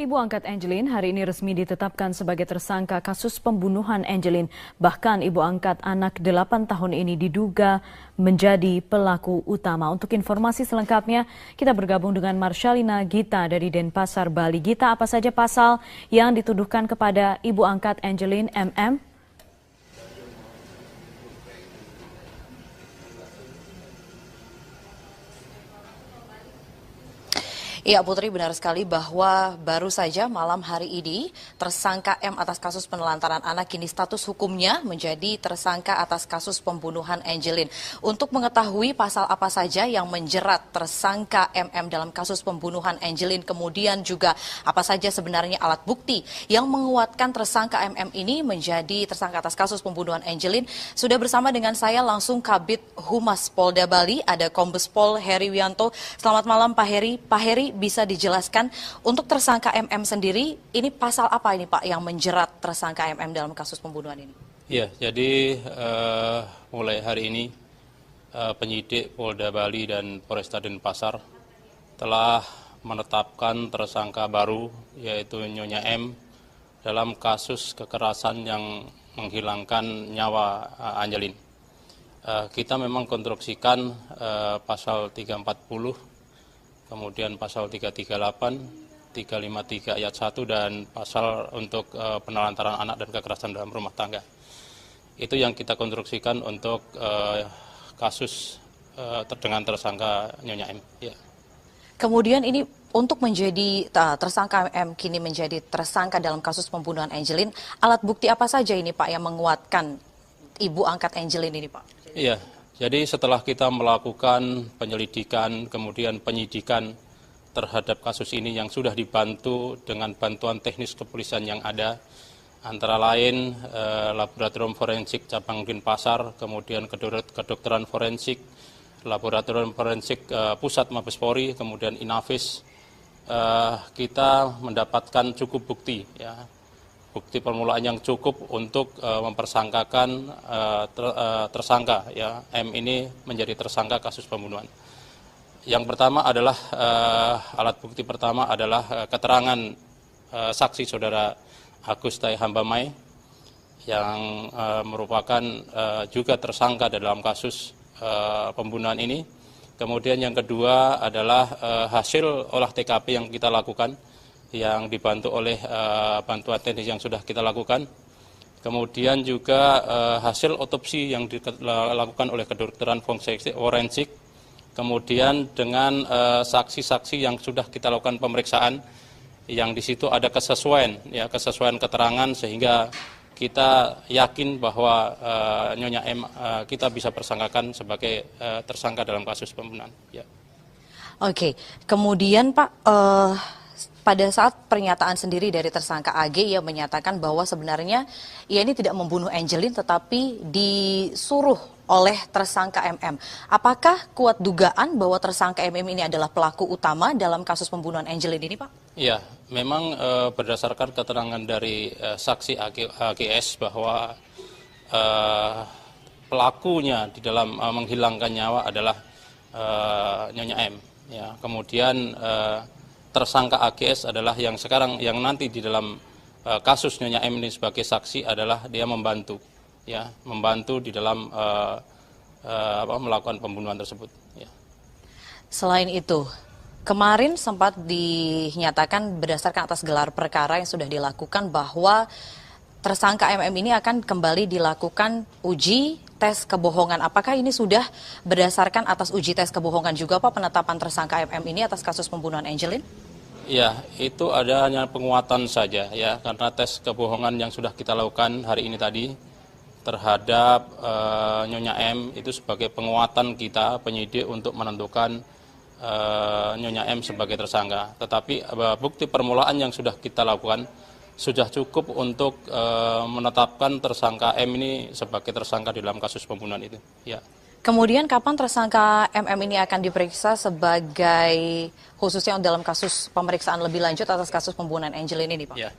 Ibu angkat Angelin hari ini resmi ditetapkan sebagai tersangka kasus pembunuhan Angelin. Bahkan ibu angkat anak 8 tahun ini diduga menjadi pelaku utama. Untuk informasi selengkapnya, kita bergabung dengan Marshalina Gita dari Denpasar, Bali. Gita, apa saja pasal yang dituduhkan kepada ibu angkat Angelin MM? Iya Putri, benar sekali bahwa baru saja malam hari ini tersangka M atas kasus penelantaran anak kini status hukumnya menjadi tersangka atas kasus pembunuhan Angelin. Untuk mengetahui pasal apa saja yang menjerat tersangka MM dalam kasus pembunuhan Angelin, kemudian juga apa saja sebenarnya alat bukti yang menguatkan tersangka MM ini menjadi tersangka atas kasus pembunuhan Angelin, sudah bersama dengan saya langsung Kabid Humas Polda Bali, ada Kombes Pol Heri Wianto. Selamat malam Pak Heri. Pak Heri, bisa dijelaskan untuk tersangka MM sendiri, ini pasal apa ini Pak yang menjerat tersangka MM dalam kasus pembunuhan ini? Ya, jadi mulai hari ini penyidik Polda Bali dan Polresta Denpasar telah menetapkan tersangka baru yaitu Nyonya M dalam kasus kekerasan yang menghilangkan nyawa Angelin. Kita memang konstruksikan pasal 340, kemudian pasal 338, 353 ayat 1 dan pasal untuk penelantaran anak dan kekerasan dalam rumah tangga. Itu yang kita konstruksikan untuk kasus dengan tersangka Nyonya M. Ya. Kemudian ini untuk menjadi tersangka M kini menjadi tersangka dalam kasus pembunuhan Angelin, alat bukti apa saja ini Pak yang menguatkan ibu angkat Angelin ini Pak? Iya. Jadi setelah kita melakukan penyelidikan, kemudian penyidikan terhadap kasus ini yang sudah dibantu dengan bantuan teknis kepolisian yang ada, antara lain Laboratorium Forensik Cabang Denpasar, kemudian Kedokteran Forensik, Laboratorium Forensik Pusat Mabes Polri, kemudian Inavis, kita mendapatkan cukup bukti, ya. Bukti permulaan yang cukup untuk mempersangkakan tersangka ya M ini menjadi tersangka kasus pembunuhan. Yang pertama adalah alat bukti pertama adalah keterangan saksi saudara Agus Tai Hambamai yang merupakan juga tersangka dalam kasus pembunuhan ini. Kemudian yang kedua adalah hasil olah TKP yang kita lakukan, yang dibantu oleh bantuan teknis yang sudah kita lakukan. Kemudian juga hasil otopsi yang dilakukan oleh kedokteran forensik. Kemudian dengan saksi-saksi yang sudah kita lakukan pemeriksaan, yang di situ ada kesesuaian keterangan sehingga kita yakin bahwa Nyonya M kita bisa persangkakan sebagai tersangka dalam kasus pembunuhan. Ya. Oke, kemudian Pak, pada saat pernyataan sendiri dari tersangka AG, ia menyatakan bahwa sebenarnya ia ini tidak membunuh Angelin tetapi disuruh oleh tersangka MM. Apakah kuat dugaan bahwa tersangka MM ini adalah pelaku utama dalam kasus pembunuhan Angelin ini Pak? Ya, memang berdasarkan keterangan dari saksi AGS bahwa pelakunya di dalam menghilangkan nyawa adalah Nyonya M. Ya, kemudian tersangka AGS adalah yang sekarang yang nanti di dalam kasus Nyonya M ini sebagai saksi adalah dia membantu di dalam melakukan pembunuhan tersebut. Ya. Selain itu, kemarin sempat dinyatakan berdasarkan atas gelar perkara yang sudah dilakukan bahwa tersangka MM ini akan kembali dilakukan uji tes kebohongan. Apakah ini sudah berdasarkan atas uji tes kebohongan juga Pak penetapan tersangka MM ini atas kasus pembunuhan Angelin? Ya, itu ada hanya penguatan saja ya, karena tes kebohongan yang sudah kita lakukan hari ini tadi terhadap Nyonya M itu sebagai penguatan kita penyidik untuk menentukan Nyonya M sebagai tersangka. Tetapi bukti permulaan yang sudah kita lakukan sudah cukup untuk menetapkan tersangka M ini sebagai tersangka di dalam kasus pembunuhan itu. Ya. Kemudian kapan tersangka MM ini akan diperiksa sebagai khususnya dalam kasus pemeriksaan lebih lanjut atas kasus pembunuhan Angelin ini Pak? Ya.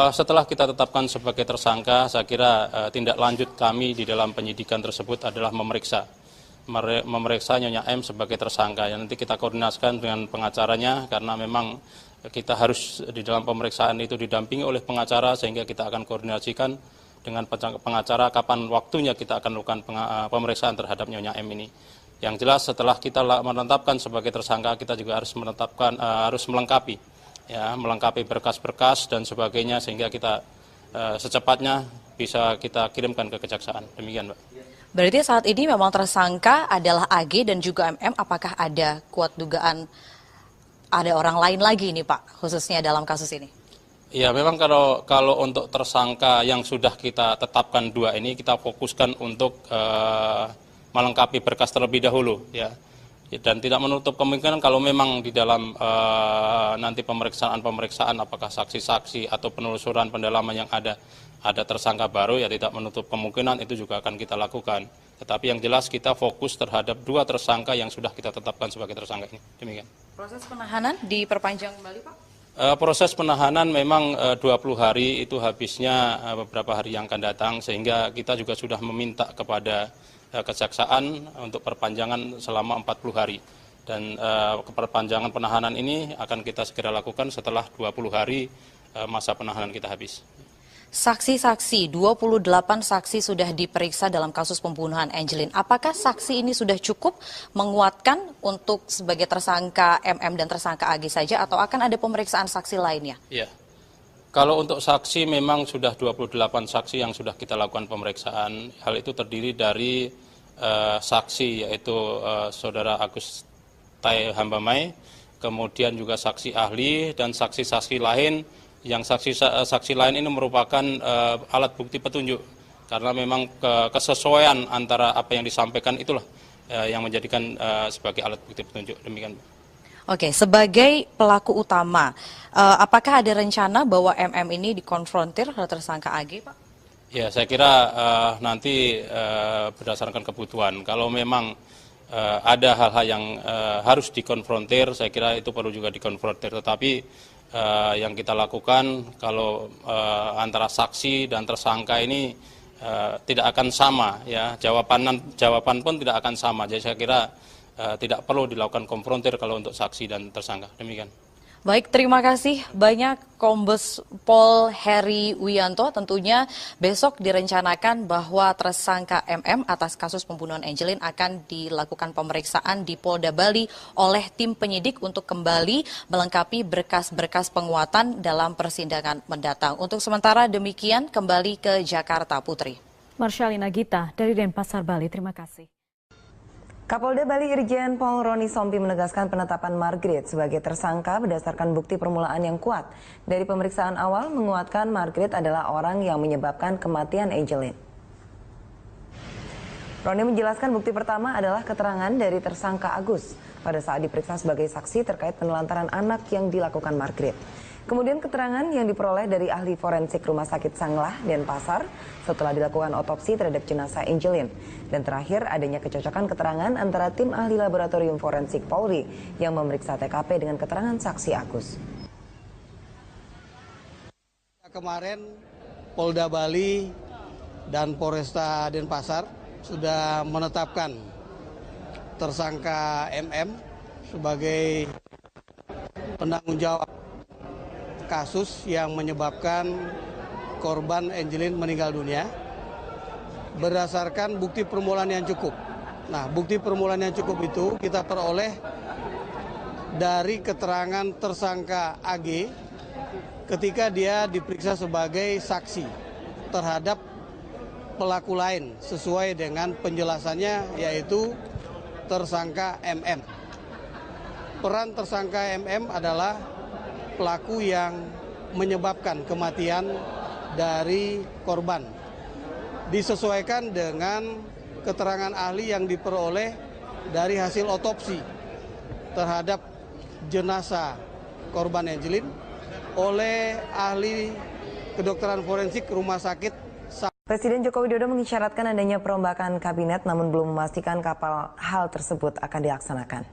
Setelah kita tetapkan sebagai tersangka, saya kira tindak lanjut kami di dalam penyidikan tersebut adalah memeriksa Nyonya M sebagai tersangka. Yang nanti kita koordinasikan dengan pengacaranya karena memang kita harus di dalam pemeriksaan itu didampingi oleh pengacara, sehingga kita akan koordinasikan dengan pengacara kapan waktunya kita akan lakukan pemeriksaan terhadap Nyonya M ini. Yang jelas setelah kita menetapkan sebagai tersangka, kita juga harus melengkapi berkas-berkas dan sebagainya, sehingga kita secepatnya bisa kita kirimkan ke kejaksaan. Demikian, Mbak. Berarti saat ini memang tersangka adalah AG dan juga MM. Apakah ada kuat dugaan ada orang lain lagi nih Pak, khususnya dalam kasus ini? Ya, memang kalau untuk tersangka yang sudah kita tetapkan 2 ini, kita fokuskan untuk melengkapi berkas terlebih dahulu, ya. Dan tidak menutup kemungkinan kalau memang di dalam nanti pemeriksaan apakah saksi-saksi atau penelusuran pendalaman yang ada tersangka baru, ya tidak menutup kemungkinan itu juga akan kita lakukan. Tetapi yang jelas kita fokus terhadap 2 tersangka yang sudah kita tetapkan sebagai tersangka ini. Demikian. Proses penahanan diperpanjang kembali Pak? Proses penahanan memang 20 hari itu habisnya beberapa hari yang akan datang, sehingga kita juga sudah meminta kepada kejaksaan untuk perpanjangan selama 40 hari. Dan perpanjangan penahanan ini akan kita segera lakukan setelah 20 hari masa penahanan kita habis. Saksi-saksi, 28 saksi sudah diperiksa dalam kasus pembunuhan Angelin. Apakah saksi ini sudah cukup menguatkan untuk sebagai tersangka MM dan tersangka AG saja, atau akan ada pemeriksaan saksi lainnya? Ya, kalau untuk saksi memang sudah 28 saksi yang sudah kita lakukan pemeriksaan. Hal itu terdiri dari saksi yaitu Saudara Agus Tai Hambamai, kemudian juga saksi ahli dan saksi-saksi lain. Yang saksi lain ini merupakan alat bukti petunjuk, karena memang kesesuaian antara apa yang disampaikan itulah yang menjadikan sebagai alat bukti petunjuk. Demikian. Oke, sebagai pelaku utama, apakah ada rencana bahwa MM ini dikonfrontir oleh tersangka AG, Pak? Ya, saya kira nanti berdasarkan kebutuhan. Kalau memang ada hal-hal yang harus dikonfrontir, saya kira itu perlu juga dikonfrontir. Tetapi yang kita lakukan kalau antara saksi dan tersangka ini tidak akan sama, ya, jawaban pun tidak akan sama. Jadi saya kira tidak perlu dilakukan konfrontir kalau untuk saksi dan tersangka. Demikian. Baik, terima kasih banyak Kombes Pol Heri Wianto. Tentunya besok direncanakan bahwa tersangka MM atas kasus pembunuhan Angelin akan dilakukan pemeriksaan di Polda Bali oleh tim penyidik untuk kembali melengkapi berkas-berkas penguatan dalam persidangan mendatang. Untuk sementara demikian, kembali ke Jakarta, Putri. Marsyalina Gita dari Denpasar, Bali, terima kasih. Kapolda Bali Irjen Pol Roni Sompi menegaskan penetapan Margrit sebagai tersangka berdasarkan bukti permulaan yang kuat. Dari pemeriksaan awal menguatkan Margrit adalah orang yang menyebabkan kematian Angelin. Roni menjelaskan bukti pertama adalah keterangan dari tersangka Agus pada saat diperiksa sebagai saksi terkait penelantaran anak yang dilakukan Margrit. Kemudian keterangan yang diperoleh dari ahli forensik Rumah Sakit Sanglah, Denpasar setelah dilakukan otopsi terhadap jenazah Angelin. Dan terakhir adanya kecocokan keterangan antara tim ahli laboratorium forensik Polri yang memeriksa TKP dengan keterangan saksi Agus. Kemarin Polda Bali dan Polresta Denpasar sudah menetapkan tersangka MM sebagai penanggung jawab kasus yang menyebabkan korban Angelin meninggal dunia berdasarkan bukti permulaan yang cukup. Nah, bukti permulaan yang cukup itu kita peroleh dari keterangan tersangka AG ketika dia diperiksa sebagai saksi terhadap pelaku lain sesuai dengan penjelasannya, yaitu tersangka MM. Peran tersangka MM adalah pelaku yang menyebabkan kematian dari korban. Disesuaikan dengan keterangan ahli yang diperoleh dari hasil otopsi terhadap jenazah korban Angelin oleh ahli kedokteran forensik Rumah Sakit. Presiden Joko Widodo mengisyaratkan adanya perombakan kabinet namun belum memastikan kapan hal tersebut akan dilaksanakan.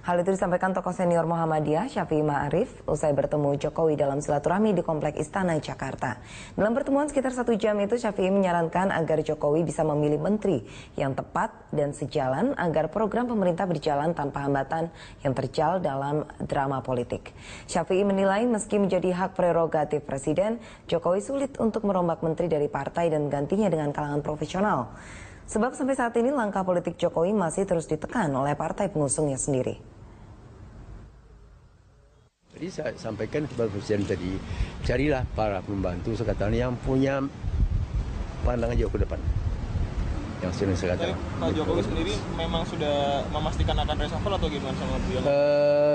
Hal itu disampaikan tokoh senior Muhammadiyah Syafi'i Ma'arif usai bertemu Jokowi dalam silaturahmi di Komplek Istana Jakarta. Dalam pertemuan sekitar 1 jam itu, Syafi'i menyarankan agar Jokowi bisa memilih menteri yang tepat dan sejalan agar program pemerintah berjalan tanpa hambatan yang terjal dalam drama politik. Syafi'i menilai meski menjadi hak prerogatif Presiden, Jokowi sulit untuk merombak menteri dari partai dan menggantinya dengan kalangan profesional. Sebab sampai saat ini langkah politik Jokowi masih terus ditekan oleh partai pengusungnya sendiri. Jadi saya sampaikan kepada Presiden tadi, carilah para pembantu sekatan yang punya pandangan jauh ke depan. Yang sering saya katakan. Pak Jokowi sendiri memang sudah memastikan akan reshuffle atau gimana sama beliau?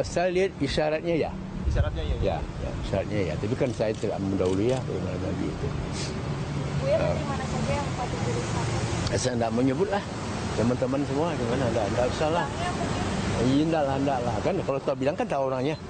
Saya lihat isyaratnya ya. Isyaratnya ya? Ya, isyaratnya ya. Tapi kan saya tidak mendahului ya, bagaimana lagi itu. Buya menteri mana saja yang patut di reshuffle? Saya tidak menyebut lah. Teman-teman semua, gimana? Tidak usah lah. Tidak lah. Kan kalau tahu bilang kan tahu orangnya.